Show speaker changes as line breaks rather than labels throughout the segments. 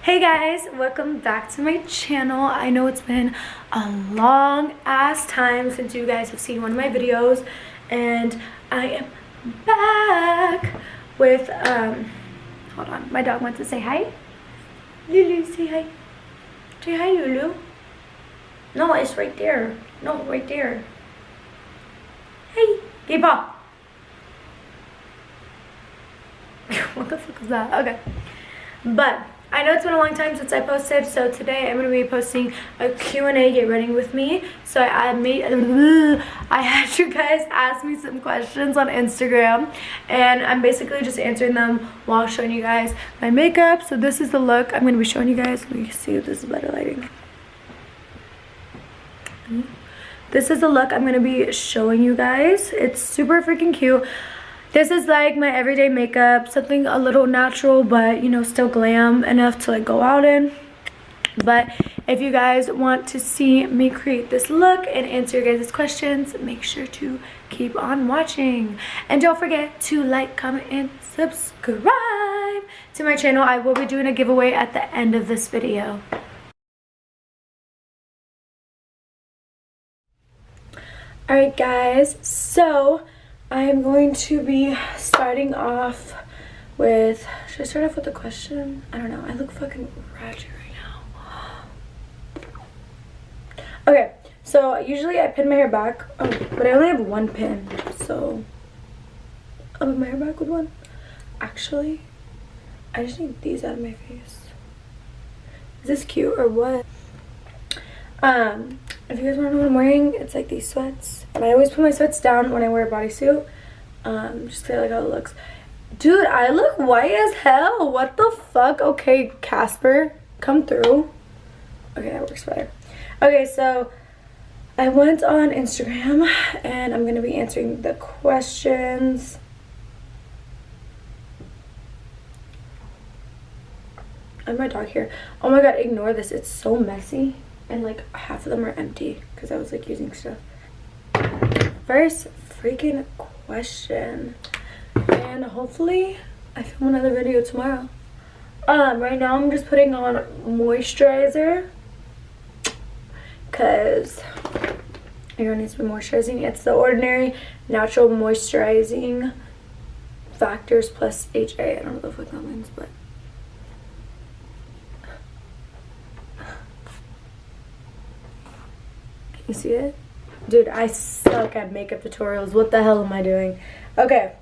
Hey guys, welcome back to my channel. I know it's been a long ass time since you guys have seen one of my videos, and I am back with hold on, my dog wants to say hi. Lulu, say hi. Say hi, Lulu. No, it's right there. No, right there. Hey, keep up. What the fuck is that? Okay, but I know it's been a long time since I posted, so today I'm going to be posting a Q&A, get ready with me. So I had you guys ask me some questions on Instagram, and I'm basically just answering them while showing you guys my makeup. So this is the look I'm going to be showing you guys. Let me see if this is better lighting. This is the look I'm going to be showing you guys. It's super freaking cute. This is like my everyday makeup, something a little natural, but you know, still glam enough to like go out in. But if you guys want to see me create this look and answer your guys' questions, make sure to keep on watching. And don't forget to like, comment, and subscribe to my channel. I will be doing a giveaway at the end of this video. Alright guys, so I am going to be starting off with, should I start off with a question? I don't know, I look fucking ratchet right now. Okay, so usually I pin my hair back, but I only have one pin, so I'll put my hair back with one. Actually, I just need these out of my face. Is this cute or what? If you guys want to know what I'm wearing, it's like these sweats. And I always put my sweats down when I wear a bodysuit. Just because I like how it looks. Dude, I look white as hell. What the fuck? Okay, Casper, come through. Okay, that works better. Okay, so I went on Instagram and I'm going to be answering the questions. I have my dog here. Oh my god, ignore this. It's so messy. And like half of them are empty because I was like using stuff. First freaking question, and hopefully I film another video tomorrow. Right now I'm just putting on moisturizer because your needs to be moisturizing. It's the Ordinary Natural Moisturizing Factors plus HA. I don't know what that means, but you see it? Dude, I suck at makeup tutorials. What the hell am I doing? Okay.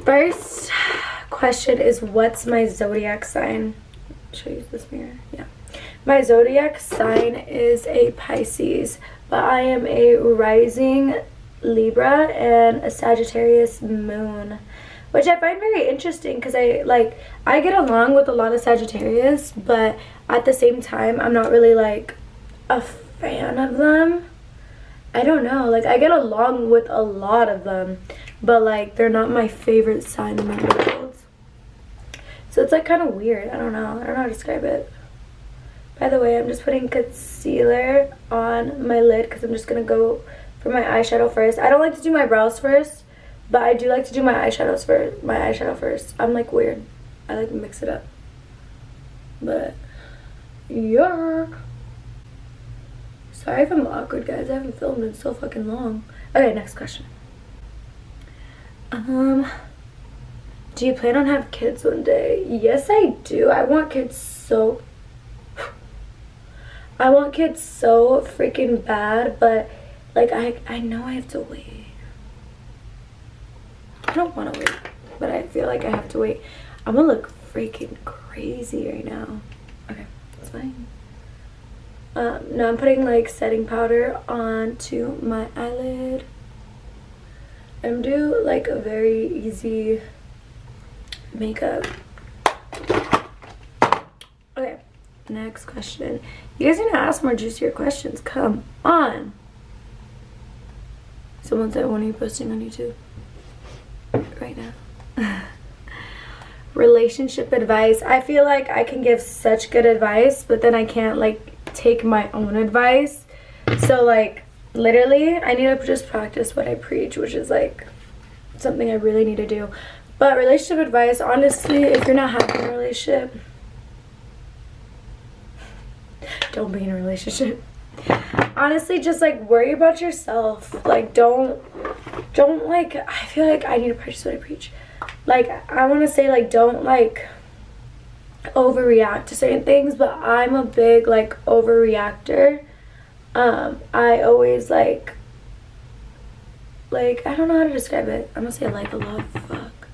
First question is, what's my zodiac sign? Should I use this mirror? Yeah. My zodiac sign is a Pisces, but I am a rising Libra and a Sagittarius moon, which I find very interesting because I get along with a lot of Sagittarius, but at the same time I'm not really like a fan of them. I don't know, like I get along with a lot of them, but like they're not my favorite sign in the world. So it's like kind of weird. I don't know how to describe it. By the way, I'm just putting concealer on my lid because I'm just gonna go for my eyeshadow first. I don't like to do my brows first, but I do like to do my eyeshadow first. I'm like weird. I like to mix it up. But yeah. Sorry if I'm awkward, guys. I haven't filmed in so fucking long. Okay, next question. Do you plan on having kids one day? Yes, I do. I want kids so freaking bad, but like I know I have to wait. I don't want to wait, but I feel like I have to wait. I'm gonna look freaking crazy right now. Okay, that's fine. Now I'm putting like setting powder onto my eyelid. I'm doing like a very easy makeup. Okay, next question. You guys need to ask more juicier questions. Come on. Someone said, when are you posting on YouTube? Right now. Relationship advice. I feel like I can give such good advice, but then I can't like take my own advice. So like literally I need to just practice what I preach, which is like something I really need to do. But relationship advice, honestly, if you're not happy in a relationship, don't be in a relationship. Honestly, just like worry about yourself. Like don't like, I feel like I need to practice what I preach. Like I want to say, like, don't like overreact to certain things, but I'm a big like overreactor. I always like I don't know how to describe it. I'm gonna say like a love, fuck.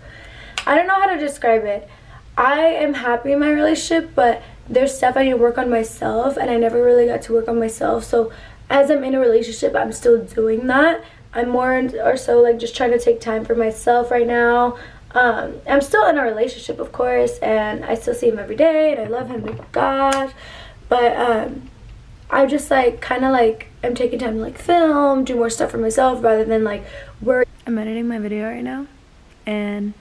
I don't know how to describe it. I am happy in my relationship, but there's stuff I need to work on myself, and I never really got to work on myself. So as I'm in a relationship, I'm still doing that. I'm more or so like just trying to take time for myself right now. I'm still in a relationship, of course, and I still see him every day, and I love him, thank God. But I just like kind of like I'm taking time to like film, do more stuff for myself rather than like work. I'm editing my video right now, and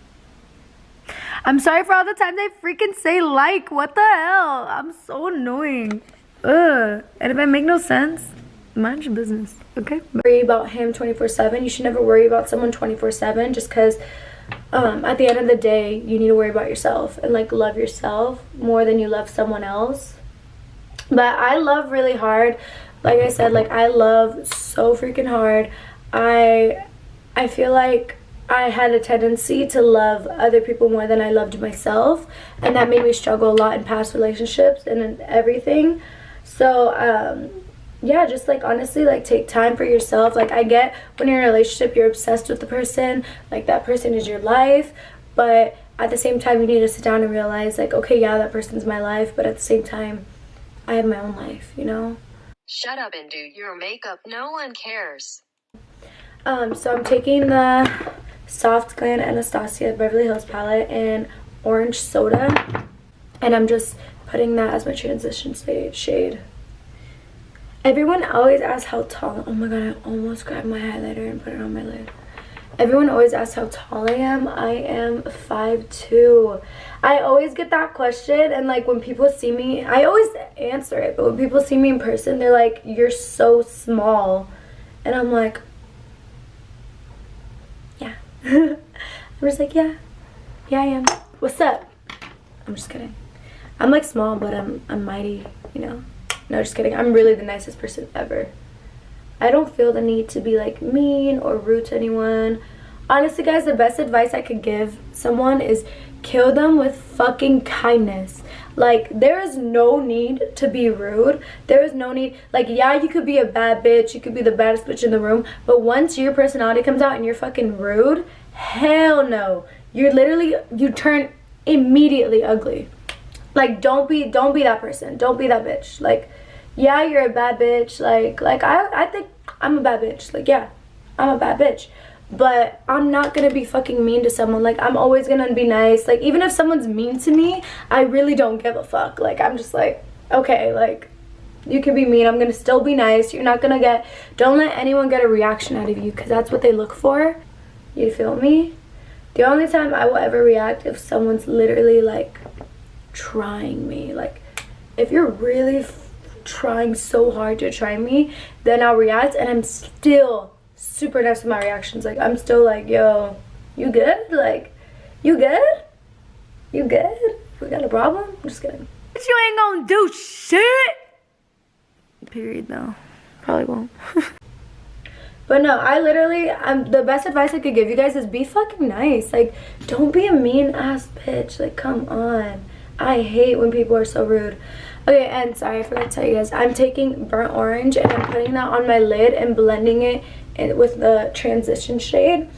I'm sorry for all the times I freaking say like. What the hell? I'm so annoying. Ugh. And if I make no sense, mind your business, okay? Worry about him 24/7. You should never worry about someone 24/7, just because at the end of the day, you need to worry about yourself and like love yourself more than you love someone else. But I love really hard. Like I said, like I love so freaking hard. I feel like I had a tendency to love other people more than I loved myself, and that made me struggle a lot in past relationships and in everything. So yeah, just like honestly, like take time for yourself. Like I get when you're in a relationship, you're obsessed with the person, like that person is your life, but at the same time you need to sit down and realize like, okay, yeah, that person's my life, but at the same time I have my own life, you know?
Shut up and do your makeup, no one cares.
So I'm taking the Soft Glam Anastasia Beverly Hills palette in Orange Soda, and I'm just putting that as my transition shade. Everyone always asks how tall. Oh my god, I almost grabbed my highlighter and put it on my lid. Everyone always asks how tall I am. I am 5'2". I always get that question, and like when people see me, I always answer it, but when people see me in person, they're like, you're so small. And I'm like, yeah. I'm just like, yeah I am. What's up? I'm just kidding. I'm like small, but I'm mighty, you know? No, just kidding. I'm really the nicest person ever. I don't feel the need to be like mean or rude to anyone. Honestly, guys, the best advice I could give someone is kill them with fucking kindness. Like, there is no need to be rude. There is no need. Like, yeah, you could be a bad bitch. You could be the baddest bitch in the room. But once your personality comes out and you're fucking rude, hell no. You're literally, you turn immediately ugly. Like, don't be that person. Don't be that bitch. Like, yeah, you're a bad bitch. Like I think I'm a bad bitch. Like, yeah, I'm a bad bitch. But I'm not gonna be fucking mean to someone. Like, I'm always gonna be nice. Like, even if someone's mean to me, I really don't give a fuck. Like, I'm just like, okay, like, you can be mean, I'm gonna still be nice. You're not gonna get, don't let anyone get a reaction out of you, because that's what they look for. You feel me? The only time I will ever react if someone's literally like trying me. Like, if you're really trying so hard to try me, then I'll react, and I'm still super nice with my reactions. Like, I'm still like, yo, you good? Like, you good? You good? We got a problem? I'm just kidding. But you ain't gonna do shit. Period, though. Probably won't. But no, I literally, the best advice I could give you guys is be fucking nice. Like, don't be a mean ass bitch. Like, come on. I hate when people are so rude. Okay, and sorry, I forgot to tell you guys, I'm taking burnt orange and I'm putting that on my lid and blending it with the transition shade.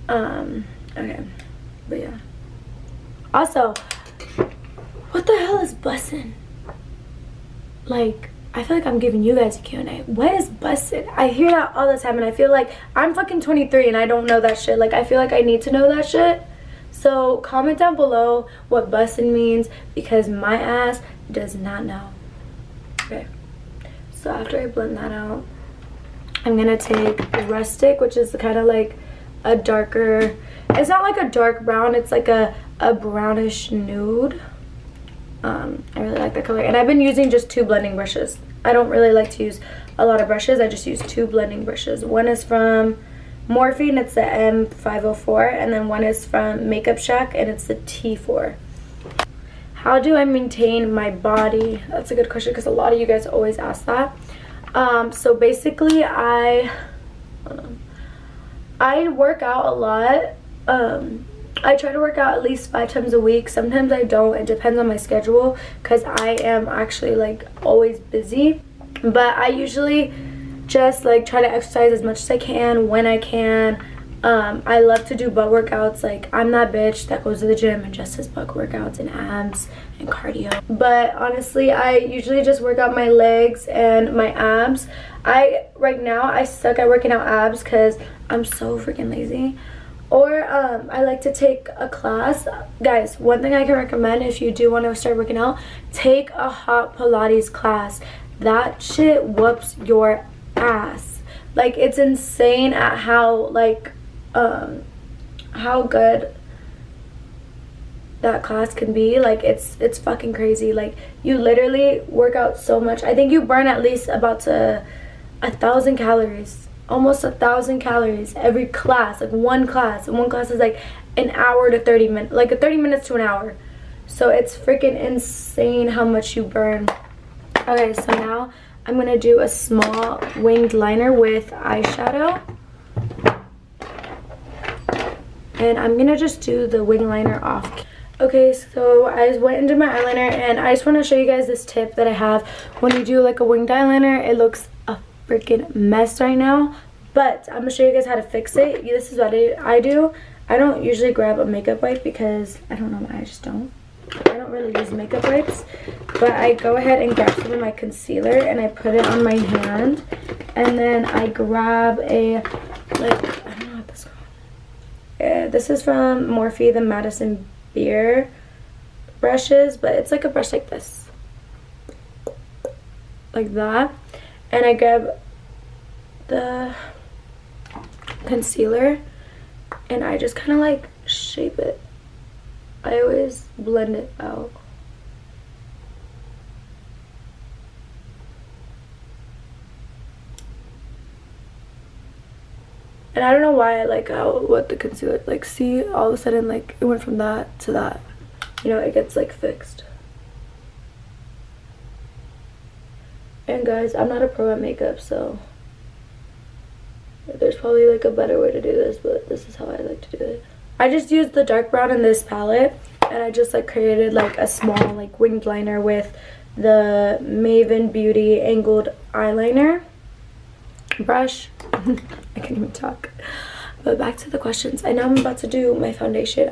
Okay, but yeah. Also, what the hell is bussin'? Like, I feel like I'm giving you guys a Q&A. What is bussin'? I hear that all the time, and I feel like I'm fucking 23 and I don't know that shit. Like, I feel like I need to know that shit. So comment down below what bussin' means, because my ass does not know. Okay, so after I blend that out, I'm gonna take Rustic, which is kind of like a darker, it's not like a dark brown, it's like a brownish nude. I really like that color, and I've been using just 2 blending brushes. I don't really like to use a lot of brushes. I just use 2 blending brushes. One is from Morphe and it's the M504, and then one is from Makeup Shack and it's the T4. How do I maintain my body? That's a good question because a lot of you guys always ask that. So basically I work out a lot. I try to work out at least 5 times a week. Sometimes I don't. It depends on my schedule because I am actually like always busy. But I usually just like try to exercise as much as I can when I can. I love to do butt workouts. Like, I'm that bitch that goes to the gym and just does butt workouts and abs and cardio. But honestly, I usually just work out my legs and my abs. Right now I suck at working out abs because I'm so freaking lazy. Or I like to take a class. Guys, one thing I can recommend if you do want to start working out, take a hot Pilates class. That shit whoops your ass. Like, it's insane at how like how good that class can be. Like, it's fucking crazy. Like, you literally work out so much. I think you burn at least about 1,000 calories, almost 1,000 calories every class. Like, one class, and one class is like an hour to 30 minutes, like 30 minutes to an hour. So it's freaking insane how much you burn. Okay, so now I'm gonna do a small winged liner with eyeshadow. And I'm gonna just do the wing liner off. Okay, so I just went into my eyeliner, and I just want to show you guys this tip that I have. When you do like a winged eyeliner, it looks a freaking mess right now. But I'm gonna show you guys how to fix it. This is what I do. I don't usually grab a makeup wipe because I don't know why, I just don't. I don't really use makeup wipes. But I go ahead and grab some of my concealer and I put it on my hand. And then I grab a, like, I don't know what this is called. This is from Morphe, the Madison Beer brushes, but it's like a brush like this, like that. And I grab the concealer and I just kind of like shape it. I always blend it out. And I don't know why I like what the concealer, like, see, all of a sudden, like, it went from that to that. You know, it gets, like, fixed. And guys, I'm not a pro at makeup, so there's probably, like, a better way to do this, but this is how I like to do it. I just used the dark brown in this palette, and I just, like, created, like, a small, like, winged liner with the Maven Beauty angled eyeliner brush. I can't even talk. But back to the questions. I know I'm about to do my foundation.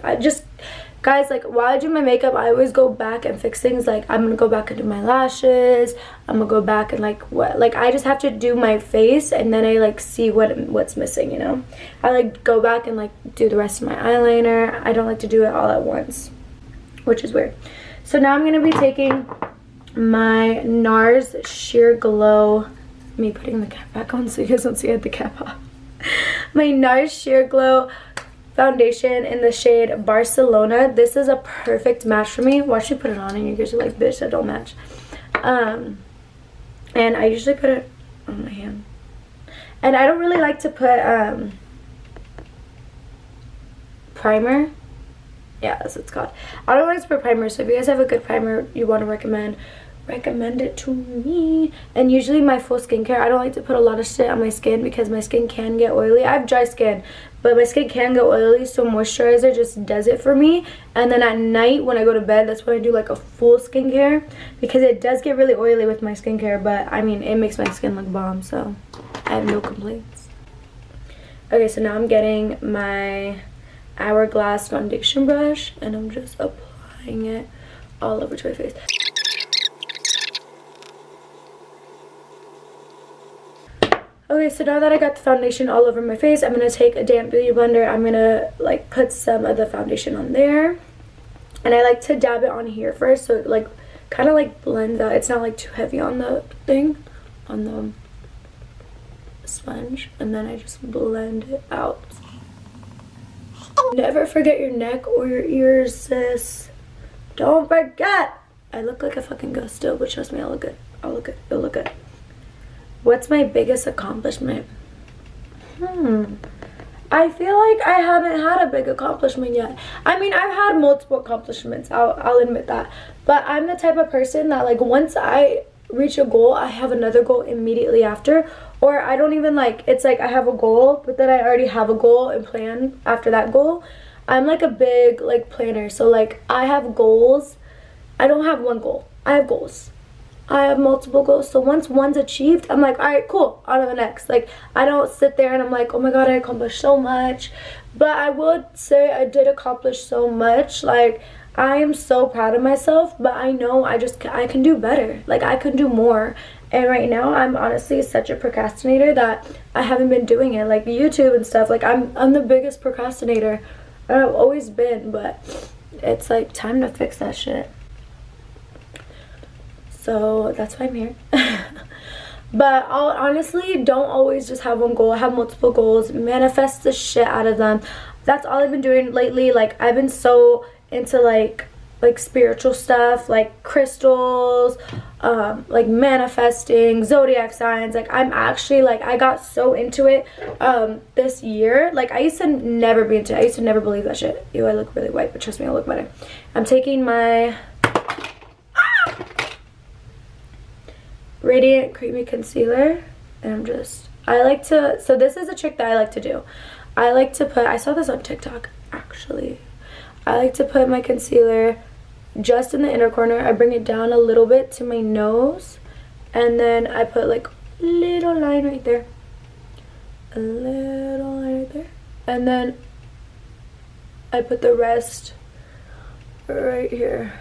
Guys, like, while I do my makeup, I always go back and fix things. Like, I'm gonna go back and do my lashes. I'm gonna go back and I just have to do my face, and then I like see what's missing, you know. I like go back and like do the rest of my eyeliner. I don't like to do it all at once, which is weird. So now I'm gonna be taking my NARS Sheer Glow. Me putting the cap back on so you guys don't see I had the cap off. My NARS Sheer Glow foundation in the shade Barcelona. This is a perfect match for me. Watch me put it on and you guys are like, bitch, that don't match. And I usually put it on my hand. And I don't really like to put primer. Yeah, that's what it's called. I don't like to put primer, so if you guys have a good primer you want to recommend it to me. And usually my full skincare, I don't like to put a lot of shit on my skin because my skin can get oily. I have dry skin, but my skin can get oily, so moisturizer just does it for me. And then at night when I go to bed, that's when I do like a full skincare, because it does get really oily with my skincare, but I mean, it makes my skin look bomb, so I have no complaints. Okay, so now I'm getting my Hourglass foundation brush and I'm just applying it all over to my face. Okay, so now that I got the foundation all over my face, I'm going to take a damp beauty blender. I'm going to like put some of the foundation on there. And I like to dab it on here first, so it like kind of like blends out. It's not like too heavy on the thing, on the sponge. And then I just blend it out. Never forget your neck or your ears, sis. Don't forget. I look like a fucking ghost still, but trust me, I'll look good. I'll look good. It'll look good. What's my biggest accomplishment? I feel like I haven't had a big accomplishment yet. I mean, I've had multiple accomplishments, I'll admit that. But I'm the type of person that, like, once I reach a goal, I have another goal immediately after. Or I don't even, like, it's like I have a goal, but then I already have a goal and plan after that goal. I'm like a big, like, planner. So, like, I have goals. I don't have one goal. I have goals. I have multiple goals. So once one's achieved, I'm like, all right, cool, on to the next. Like, I don't sit there and I'm like, oh my god, I accomplished so much. But I would say I did accomplish so much. Like, I am so proud of myself, but I know I can do better. Like, I can do more. And right now, I'm honestly such a procrastinator that I haven't been doing it. Like, YouTube and stuff, like, I'm the biggest procrastinator. I've always been, but it's like time to fix that shit. So that's why I'm here. But I'll honestly don't always just have one goal. I have multiple goals. Manifest the shit out of them. That's all I've been doing lately. Like, I've been so into like spiritual stuff, like crystals, like manifesting, zodiac signs. Like, I'm actually, like, I got so into it this year. Like, I used to never be into it. I used to never believe that shit. Ew, I look really white, but trust me, I look better. I'm taking my Radiant Creamy Concealer, and so this is a trick that I like to do. I saw this on TikTok, actually. I like to put my concealer just in the inner corner. I bring it down a little bit to my nose, and then I put like a little line right there. A little line right there. And then I put the rest right here.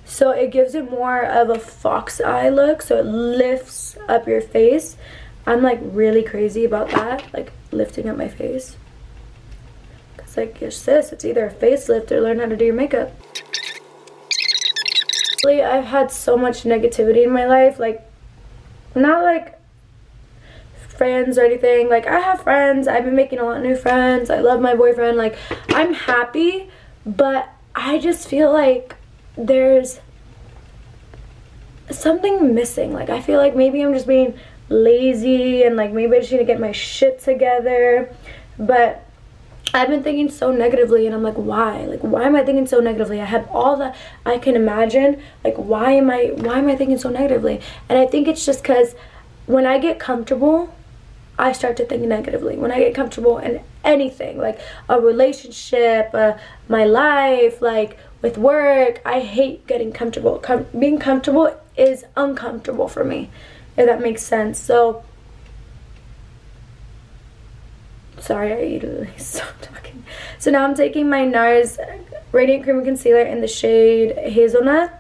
So it gives it more of a fox eye look, so it lifts up your face. I'm like really crazy about that, like lifting up my face. Cause like, your sis, it's either a facelift or learn how to do your makeup. I've had so much negativity in my life, like not like friends or anything. Like, I have friends, I've been making a lot of new friends, I love my boyfriend, like I'm happy, but I just feel like there's something missing. Like, I feel like maybe I'm just being lazy and like maybe I just need to get my shit together. But I've been thinking so negatively, and I'm like, why? Like, why am I thinking so negatively? I have all that I can imagine. Like, why am I thinking so negatively? And I think it's just because when I get comfortable, I start to think negatively. When I get comfortable in anything, like a relationship, my life, like with work, I hate getting comfortable. Being comfortable is uncomfortable for me, if that makes sense. So, sorry, I literally stopped talking. So now I'm taking my NARS Radiant Cream Concealer in the shade Hazelnut,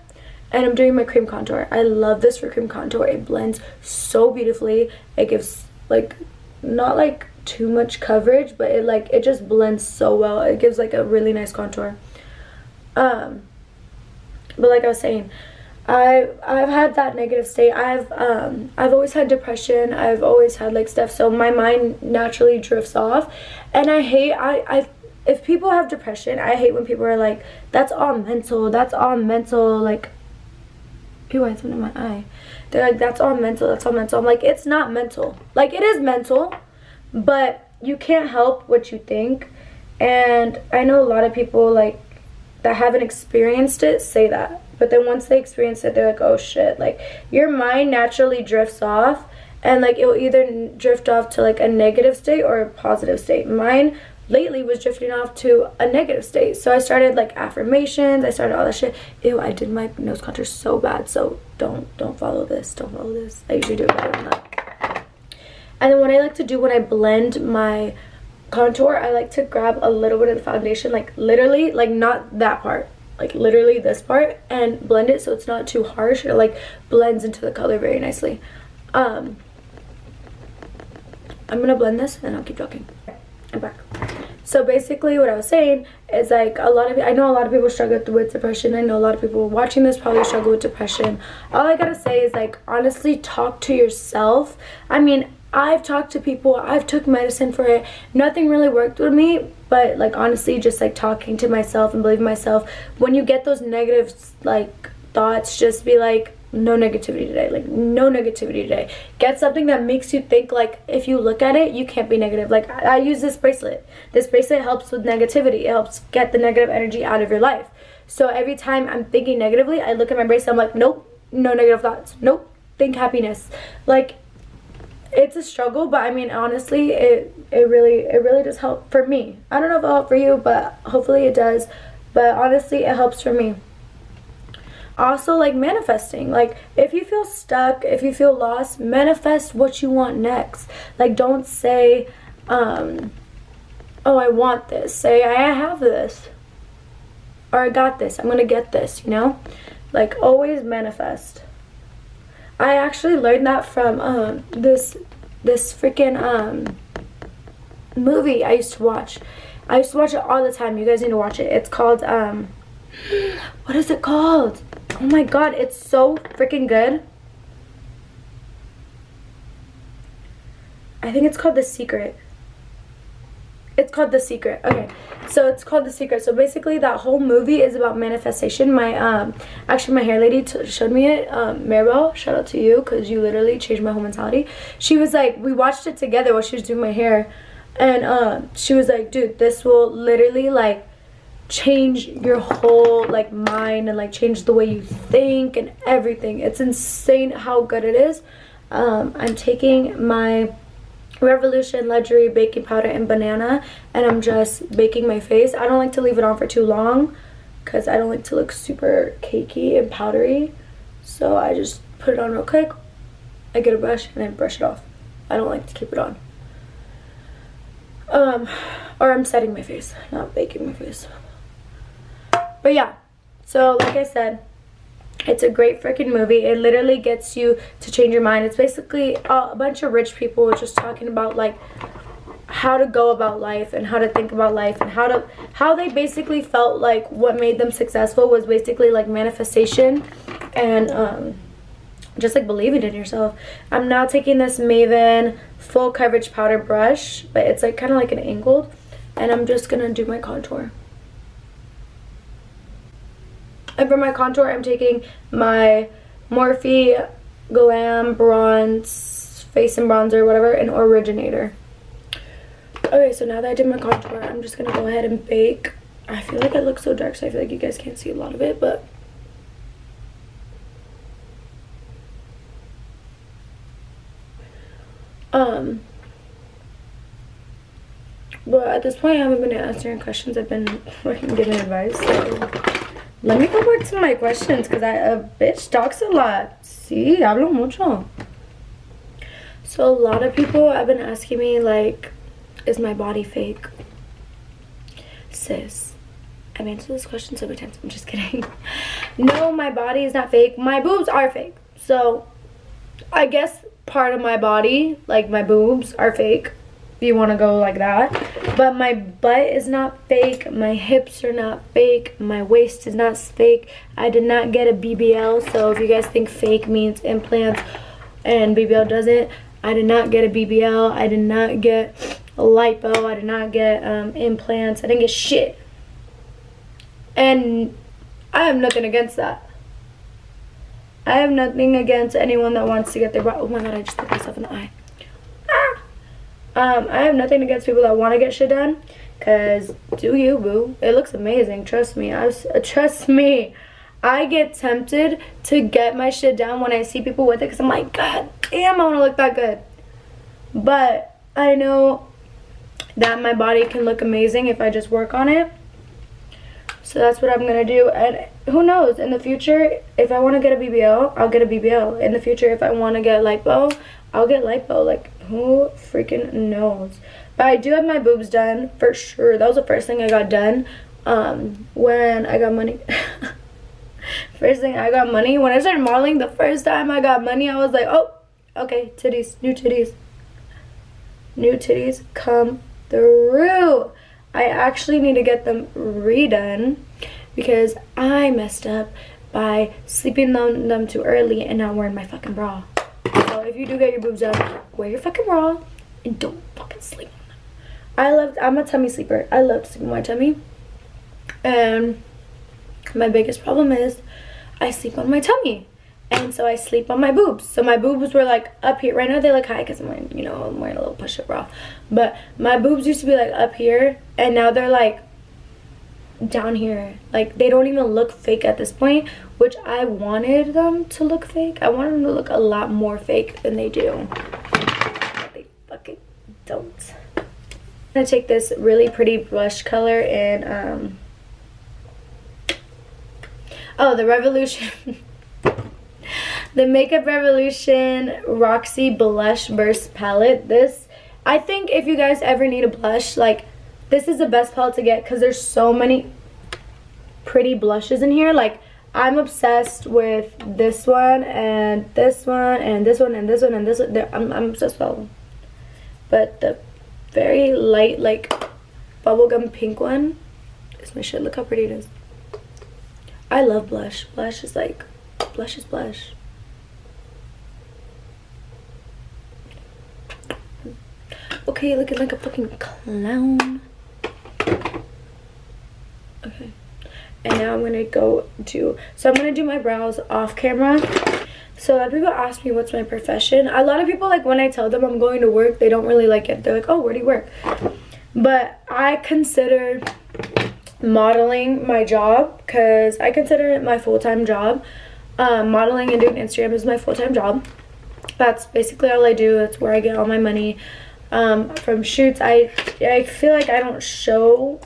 and I'm doing my cream contour. I love this for cream contour. It blends so beautifully. It gives like not like too much coverage, but it just blends so well. It gives like a really nice contour. But like I was saying, I've had that negative state. I've always had depression. I've always had like stuff, so my mind naturally drifts off. And I hate if people have depression, I hate when people are like, that's all mental, like, ew, I had something in my eye. They're like, that's all mental. I'm like, it's not mental. Like, it is mental, but you can't help what you think. And I know a lot of people like that haven't experienced it say that, but then once they experience it, they're like, oh shit. Like, your mind naturally drifts off, and like it will either drift off to like a negative state or a positive state. Mine lately was drifting off to a negative state, so I started like affirmations, I started all that shit. Ew, I did my nose contour so bad, so don't follow this. I usually do it better than that. And then what I like to do when I blend my contour, I like to grab a little bit of the foundation, like literally, like not that part, like literally this part, and blend it so it's not too harsh. It like blends into the color very nicely. I'm gonna blend this and I'll keep talking. I'm back. So basically what I was saying is like I know a lot of people struggle with depression. I know a lot of people watching this probably struggle with depression. All I gotta say is like, honestly, talk to yourself. I mean, I've talked to people, I've took medicine for it, nothing really worked with me, but like honestly, just like talking to myself and believing myself, when you get those negative like thoughts, just be like, no negativity today. Like, no negativity today. Get something that makes you think, like, if you look at it, you can't be negative. Like, I use this bracelet. This bracelet helps with negativity. It helps get the negative energy out of your life. So every time I'm thinking negatively, I look at my bracelet, I'm like, nope, no negative thoughts. Nope, think happiness. Like, it's a struggle, but I mean, honestly, it really does help for me. I don't know if it'll help for you, but hopefully it does. But honestly, it helps for me. Also, like, manifesting. Like, if you feel stuck, if you feel lost, manifest what you want next. Like, don't say, oh, I want this. Say, I have this. Or I got this. I'm gonna get this, you know? Like, always manifest. I actually learned that from this freaking movie I used to watch. I used to watch it all the time. You guys need to watch it. It's called what is it called? Oh my god, it's so freaking good. I think it's called The Secret. It's called The Secret. Okay, so it's called The Secret. So basically, that whole movie is about manifestation. My actually, my hair lady showed me it. Maribel, shout out to you, because you literally changed my whole mentality. She was like, we watched it together while she was doing my hair, and she was like, dude, this will literally, like, change your whole, like, mind, and, like, change the way you think and everything. It's insane how good it is. I'm taking my Revolution Luxury baking powder and banana, and I'm just baking my face. I don't like to leave it on for too long because I don't like to look super cakey and powdery, so I just put it on real quick. I get a brush and I brush it off. I don't like to keep it on. Or I'm setting my face, not baking my face. But yeah, so like I said, it's a great freaking movie. It literally gets you to change your mind. It's basically a bunch of rich people just talking about, like, how to go about life and how to think about life, and how they basically felt like what made them successful was basically like manifestation and just like believing in yourself. I'm now taking this Maven full coverage powder brush, but it's like kind of like an angled, and I'm just gonna do my contour. And for my contour, I'm taking my Morphe Glam Bronze Face and Bronzer, whatever, an Originator. Okay, so now that I did my contour, I'm just going to go ahead and bake. I feel like I look so dark, so I feel like you guys can't see a lot of it, but... But at this point, I haven't been answering questions. I've been working, giving advice, so... Let me go back to my questions, because a bitch talks a lot. Sí, hablo mucho. So a lot of people have been asking me, like, is my body fake? Sis, I've answered this question so many times. I'm just kidding. No, my body is not fake. My boobs are fake. So I guess part of my body, like my boobs, are fake. If you want to go like that. But my butt is not fake. My hips are not fake. My waist is not fake. I did not get a BBL. So if you guys think fake means implants and BBL doesn't, I did not get a BBL. I did not get a lipo. I did not get implants. I didn't get shit. And I have nothing against that. I have nothing against anyone that wants to get their body. Oh my god, I just put myself in the eye. I have nothing against people that want to get shit done, because do you, boo. It looks amazing. Trust me. Trust me. I get tempted to get my shit done when I see people with it, because I'm like, god damn, I want to look that good. But I know that my body can look amazing if I just work on it. So that's what I'm going to do. And who knows, in the future, if I want to get a BBL, I'll get a BBL. In the future, if I want to get lipo, I'll get lipo. Like, who freaking knows? But I do have my boobs done, for sure. That was the first thing I got done when I got money. First thing I got money. When I started modeling, the first time I got money, I was like, oh, okay, titties, new titties. New titties come through. I actually need to get them redone because I messed up by sleeping on them too early and not wearing my fucking bra. So if you do get your boobs done, wear your fucking bra and don't fucking sleep on them. I'm a tummy sleeper. I love to sleep on my tummy. And my biggest problem is I sleep on my tummy. and so I sleep on my boobs. So my boobs were like up here. Right now they look high because I'm wearing, you know, I'm wearing a little push-up bra. But my boobs used to be like up here, and now they're like down here. Like they don't even look fake at this point, which I wanted them to look fake. I wanted them to look a lot more fake than they do. But they fucking don't. I'm gonna take this really pretty blush color in oh, the Revolution. The Makeup Revolution Roxy Blush Burst Palette. This, I think if you guys ever need a blush, like, this is the best palette to get because there's so many pretty blushes in here. Like, I'm obsessed with this one and this one and this one and this one and this one. I'm obsessed with all of them. But the very light, like, bubblegum pink one is my shit. Look how pretty it is. I love blush. Blush is like, blush is blush. Okay, looking like a fucking clown. Okay. And now I'm gonna go do, so I'm gonna do my brows off camera. So a lot of people ask me what's my profession. A lot of people, like, when I tell them I'm going to work, they don't really like it. They're like, oh, where do you work? But I consider modeling my job because I consider it my full-time job. Modeling and doing Instagram is my full-time job. That's basically all I do. That's where I get all my money. From shoots, I feel like I don't show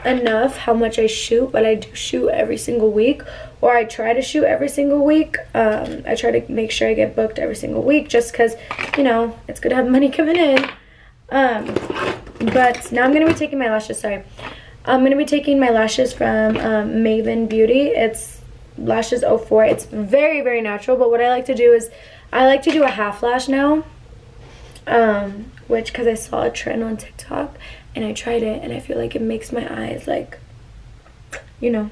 enough how much I shoot, but I do shoot every single week, or I try to shoot every single week. I try to make sure I get booked every single week just because, you know, it's good to have money coming in. But now I'm going to be taking my lashes, sorry. I'm going to be taking my lashes from Maven Beauty. It's Lashes 04. It's very, very natural, but what I like to do is I like to do a half lash now. Which, because I saw a trend on TikTok and I tried it and I feel like it makes my eyes, like, you know,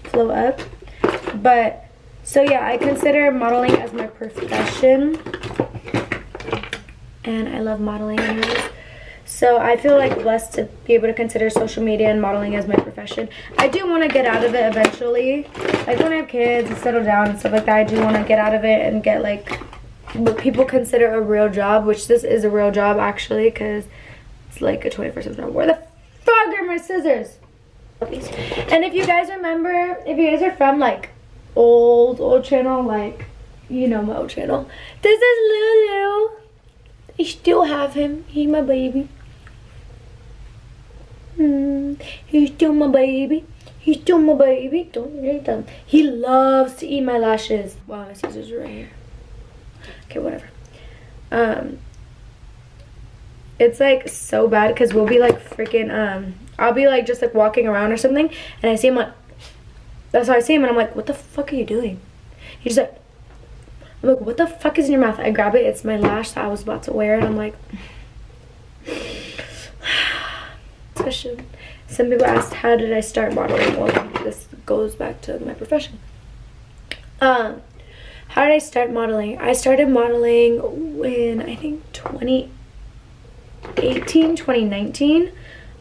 flow up. But so yeah, I consider modeling as my profession and I love modeling anyways. So I feel like blessed to be able to consider social media and modeling as my profession. I do want to get out of it eventually, like when I have kids and settle down and stuff like that. I do want to get out of it and get like what people consider a real job, which this is a real job actually, because it's like a 24/7 job. Where the fuck are my scissors? And if you guys remember, if you guys are from like old channel, like, you know my old channel, this is Lulu. I still have him. He's my baby. He's still my baby. He's still my baby. Don't rate them. He loves to eat my lashes. Wow, my scissors are right here. Okay, whatever. It's like so bad because we'll be like freaking I'll be like just like walking around or something and I see him, like, that's how I see him and I'm like, what the fuck are you doing? He's like, I'm like, what the fuck is in your mouth? I grab it, it's my lash that I was about to wear, and I'm like, question. Some people asked, how did I start modeling? Well, this goes back to my profession. How did I start modeling? I started modeling when, I think 2018, 2019.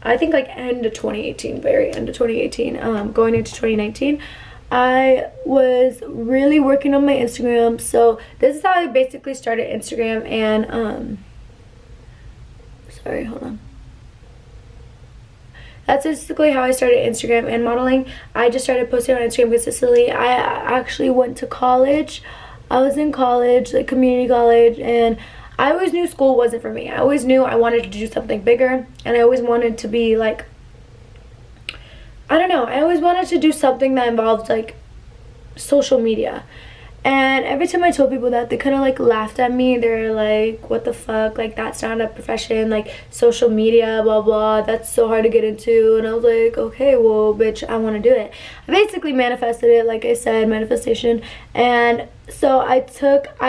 I think like end of 2018, very end of 2018, going into 2019. I was really working on my Instagram. So this is how I basically started Instagram and, sorry, hold on. That's basically how I started Instagram and modeling. I just started posting on Instagram consistently. I actually went to college. I was in college, like community college, and I always knew school wasn't for me. I always knew I wanted to do something bigger, and I always wanted to be like, I don't know, I always wanted to do something that involved like social media. And every time I told people that, they kind of like laughed at me. They're like, what the fuck, like that's not a profession, like social media, blah blah, that's so hard to get into. And I was like, okay, well bitch, I want to do it. I basically manifested it, like I said, manifestation. And so I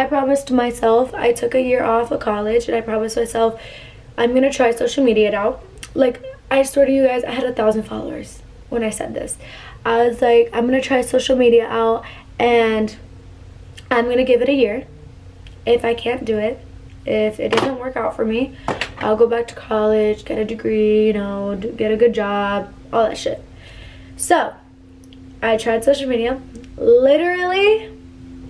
promised myself, I took a year off of college and I promised myself I'm gonna try social media out. Like, I swear to you guys, I had 1,000 followers when I said this. I was like, I'm gonna try social media out and I'm gonna give it a year. If I can't do it, if it doesn't work out for me, I'll go back to college, get a degree, you know, get a good job, all that shit. So I tried social media. Literally,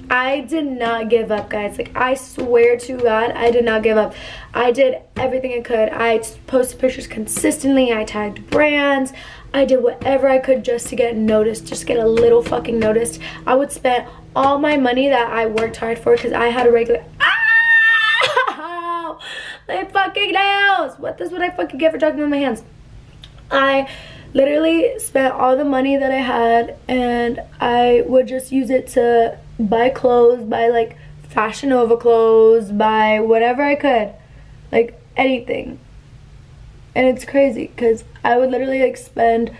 I did not give up, guys. Like, I swear to God, I did not give up. I did everything I could. I posted pictures consistently. I tagged brands. I did whatever I could just to get noticed, just get a little fucking noticed. I would spend all my money that I worked hard for because I had a regular... Ow! My fucking nails! What is what I fucking get for talking with my hands? I literally spent all the money that I had, and I would just use it to buy clothes, buy like Fashion Nova clothes, buy whatever I could, like anything. And it's crazy because I would literally like spend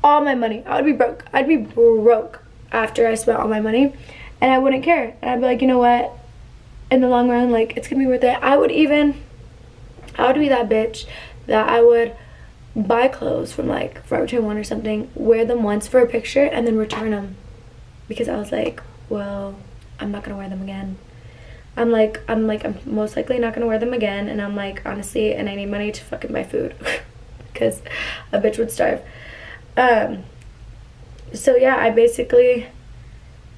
all my money. I would be broke. I'd be broke after I spent all my money, and I wouldn't care. And I'd be like, you know what? In the long run, like, it's gonna be worth it. I would be that bitch that I would buy clothes from like Forever 21 or something, wear them once for a picture, and then return them. Because I was like, well, I'm not gonna wear them again. I'm most likely not gonna wear them again, and I'm like, honestly, and I need money to fucking buy food because a bitch would starve. So yeah, I basically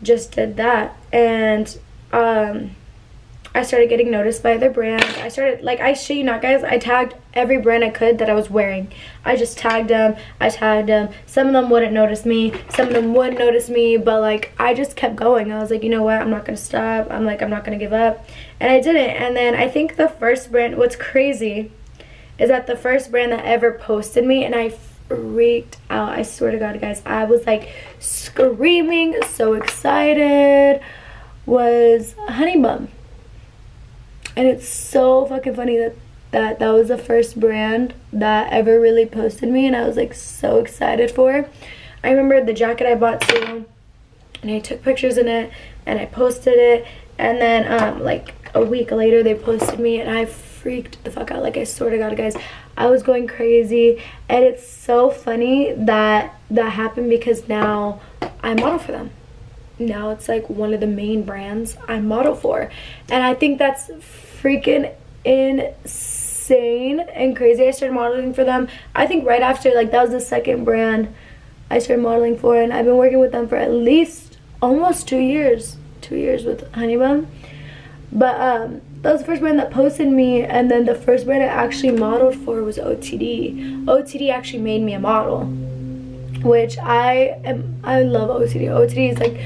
just did that, and I started getting noticed by other brands. I started, like, I shit you not, guys, I tagged every brand I could that I was wearing. I just tagged them. Some of them wouldn't notice me. Some of them would notice me, but, like, I just kept going. I was like, you know what? I'm not going to stop. I'm not going to give up. And I didn't. And then I think the first brand, what's crazy is that the first brand that ever posted me, and I freaked out. I swear to God, guys. I was, like, screaming, so excited, was Honey Bum. And it's so fucking funny that was the first brand that ever really posted me, and I was like so excited for. I remember the jacket I bought too, and I took pictures in it and I posted it, and then like a week later they posted me, and I freaked the fuck out. Like, I swear to God, guys, I was going crazy. And it's so funny that happened because now I model for them. Now it's like one of the main brands I model for, and I think that's freaking insane and crazy. I started modeling for them, I think right after, like, that was the second brand I started modeling for, and I've been working with them for at least almost 2 years with Honey Bum. But that was the first brand that posted me, and then the first brand I actually modeled for was OTD actually made me a model, which I love OTD. OTD is like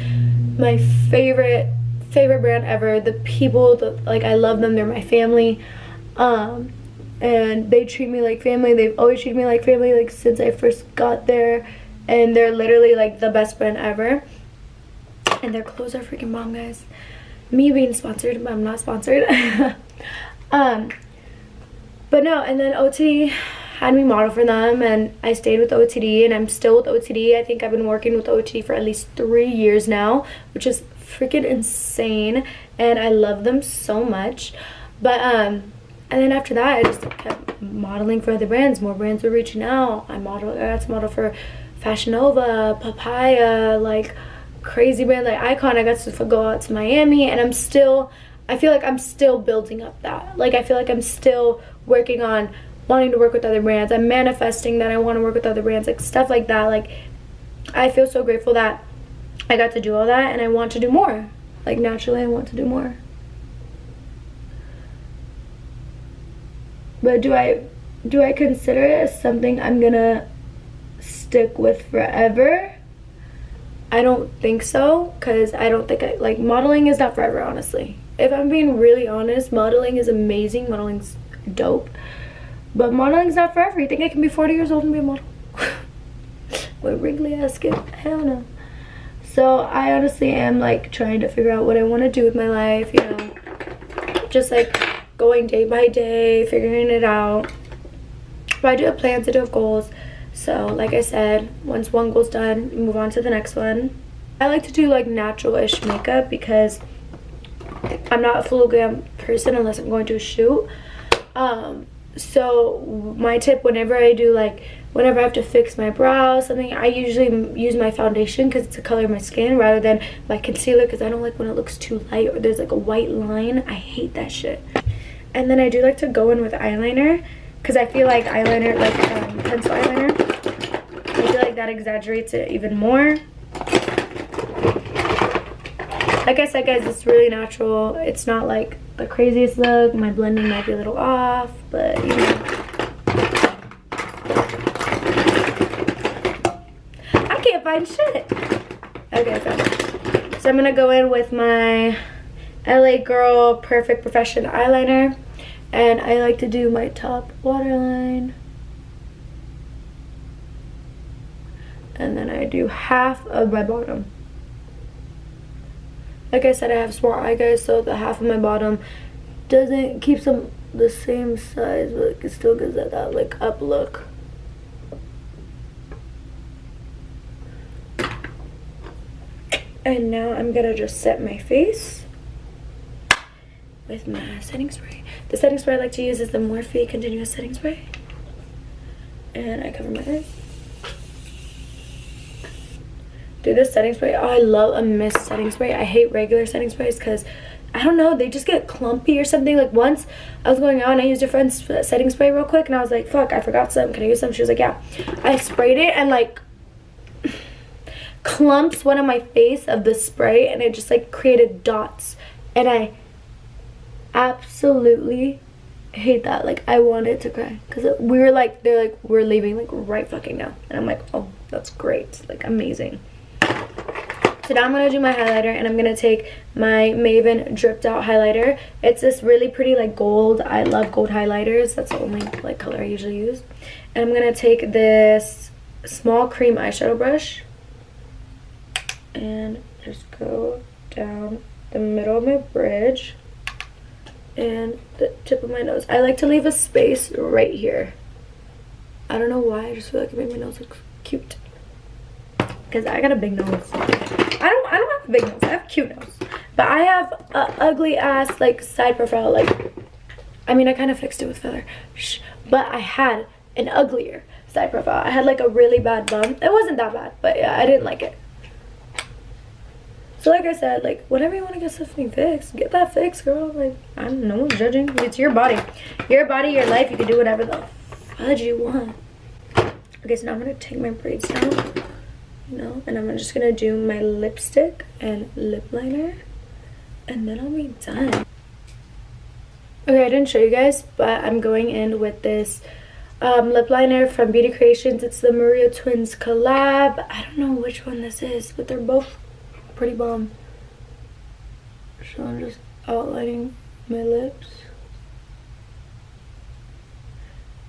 my favorite brand ever. The people, like, I love them. They're my family, and they treat me like family. They've always treated me like family, like, since I first got there, and they're literally like the best brand ever. And their clothes are freaking bomb, guys. Me being sponsored, but I'm not sponsored. But no, and then OTD had me model for them, and I stayed with OTD, and I'm still with OTD. I think I've been working with OTD for at least 3 years now, which is freaking insane, and I love them so much. But and then after that, I just kept modeling for other brands. More brands were reaching out. I got to model for Fashion Nova, Papaya, like crazy brand like Icon. I got to go out to Miami, and I feel like I'm still building up that. Like, I feel like I'm still working on wanting to work with other brands. I'm manifesting that I want to work with other brands, like stuff like that. Like, I feel so grateful that I got to do all that, and I want to do more. Like, naturally, I want to do more. But do I consider it as something I'm gonna stick with forever? I don't think so, because I don't think like, modeling is not forever, honestly. If I'm being really honest, modeling is amazing. Modeling's dope. But modeling's not forever. You think I can be 40 years old and be a model? With wrinkly ass skin? Hell no. So I honestly am, like, trying to figure out what I want to do with my life, you know. Just, like, going day by day, figuring it out. But I do have plans, I do have goals. So, like I said, once one goal's done, move on to the next one. I like to do, like, natural-ish makeup because I'm not a full glam person unless I'm going to a shoot. So my tip, whenever I have to fix my brow, something, I usually use my foundation because it's the color of my skin rather than my concealer, because I don't like when it looks too light or there's like a white line. I hate that shit. And then I do like to go in with eyeliner because I feel like eyeliner, like pencil eyeliner, I feel like that exaggerates it even more. Like I said, guys, it's really natural. It's not like the craziest look. My blending might be a little off, but you know. I can't find shit. Okay, fine. So I'm gonna go in with my LA Girl Perfect Profession eyeliner, and I like to do my top waterline, and then I do half of my bottom. Like I said, I have small eye, guys, so the half of my bottom keeps them the same size, but it still gives that like up look. And now I'm gonna just set my face with my setting spray. The setting spray I like to use is the Morphe Continuous Setting Spray. And I cover my eyes. Dude, this setting spray, oh, I love a mist setting spray. I hate regular setting sprays because, I don't know, they just get clumpy or something. Like once I was going out and I used a friend's setting spray real quick and I was like, fuck, I forgot some. Can I use some? She was like, yeah. I sprayed it and like clumps went on my face of the spray and it just like created dots. And I absolutely hate that. Like I wanted to cry because we were like, they're like, we're leaving like right fucking now. And I'm like, oh, that's great. Like amazing. So now I'm going to do my highlighter, and I'm going to take my Maven Dripped Out highlighter. It's this really pretty like gold. I love gold highlighters. That's the only like color I usually use. And I'm going to take this small cream eyeshadow brush and just go down the middle of my bridge and the tip of my nose. I like to leave a space right here. I don't know why. I just feel like it made my nose look cute. Because I got a big nose. I don't have a big nose. I have a cute nose. But I have a ugly ass like side profile. Like, I mean, I kind of fixed it with filler. But I had an uglier side profile. I had like a really bad bump. It wasn't that bad, but yeah, I didn't like it. So like I said, like whenever you want to get something fixed, get that fixed, girl. Like, no one's judging. It's your body. Your body, your life. You can do whatever the fudge you want. Okay, so now I'm going to take my braids down. And I'm just gonna do my lipstick and lip liner, and then I'll be done. Okay, I didn't show you guys, but I'm going in with this lip liner from Beauty Creations. It's the Maria Twins collab. I don't know which one this is, but they're both pretty bomb. So I'm just outlining my lips,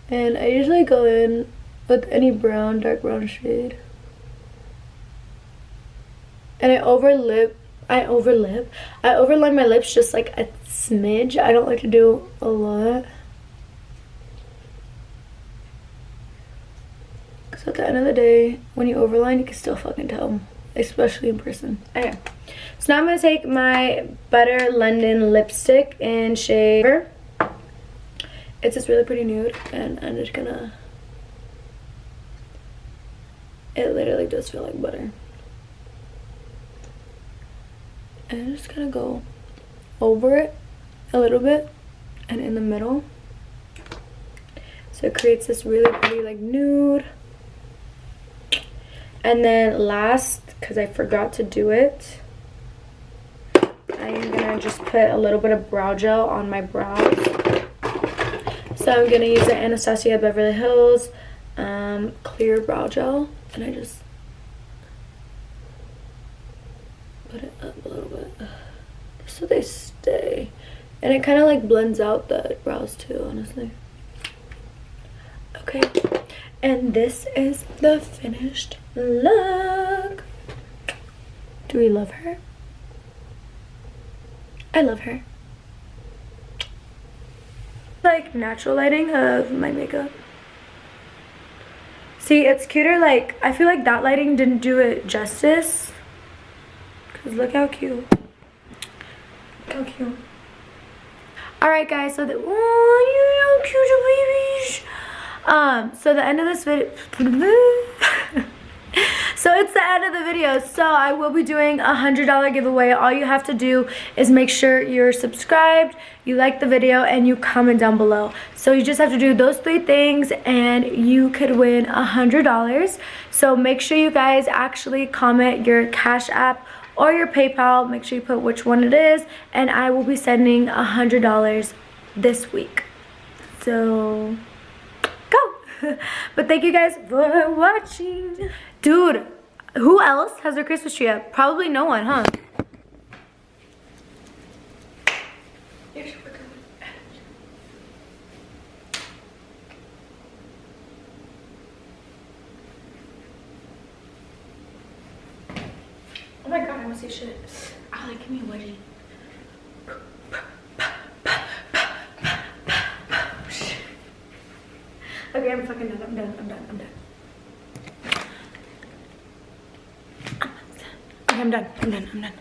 and I usually go in with any brown, dark brown shade. And I overline my lips just like a smidge. I don't like to do a lot. Because at the end of the day, when you overline, you can still fucking tell. Especially in person. Okay. So now I'm going to take my Butter London lipstick in shade. It's this really pretty nude. And I'm just going to... It literally does feel like butter. And I'm just gonna go over it a little bit and in the middle. So it creates this really pretty like nude. And then last, because I forgot to do it, I am gonna just put a little bit of brow gel on my brows. So I'm gonna use the Anastasia Beverly Hills clear brow gel, and I just put it up a little bit so they stay, and it kind of like blends out the brows too, honestly. Okay, and this is the finished look. Do we love her? I love her. Like natural lighting of my makeup. See, it's cuter. Like I feel like that lighting didn't do it justice. Cause look how cute. Look how cute. Alright guys, so you cute babies. So the end of this video so it's the end of the video. So I will be doing a $100 giveaway. All you have to do is make sure you're subscribed, you like the video, and you comment down below. So you just have to do those 3 things and you could win $100. So make sure you guys actually comment your Cash App or your PayPal. Make sure you put which one it is, and I will be sending $100 this week. So go. But thank you guys for watching. Dude, who else has their Christmas tree up? Probably no one, huh? Oh my god, I almost say shit. Oh, like, give me a wedgie. Okay, I'm fucking done. I'm done. Okay, I'm done.